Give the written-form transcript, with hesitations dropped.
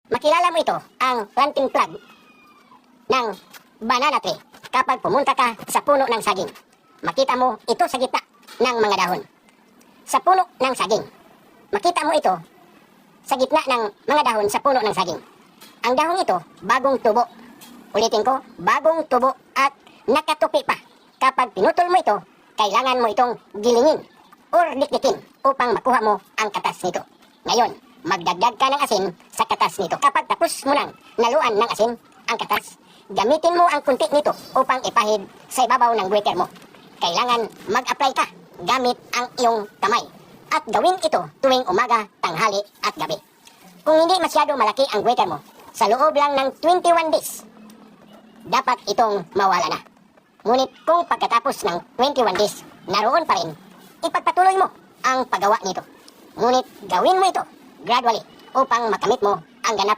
Makilala mo ito, ang planting plug ng banana tree. Kapag pumunta ka sa puno ng saging, makita mo ito sa gitna ng mga dahon. Sa puno ng saging, makita mo ito sa gitna ng mga dahon sa puno ng saging. Ang dahon ito, bagong tubo. Ulitin ko, bagong tubo at nakatupi pa. Kapag pinutol mo ito, kailangan mo itong gilingin or dikdikin upang makuha mo ang katas nito. Ngayon, magdagdag ka ng asin sa katas nito. Kapag tapos mo nang naluan ng asin ang katas, gamitin mo ang kunti nito upang ipahid sa ibabaw ng grater mo. Kailangan mag-apply ka gamit ang iyong kamay. At gawin ito tuwing umaga, tanghali at gabi. Kung hindi masyado malaki ang grater mo, sa loob lang ng 21 days, dapat itong mawala na. Ngunit kung pagkatapos ng 21 days, naroon pa rin, ipagpatuloy mo ang paggawa nito. Ngunit gawin mo ito gradually upang makamit mo ang ganap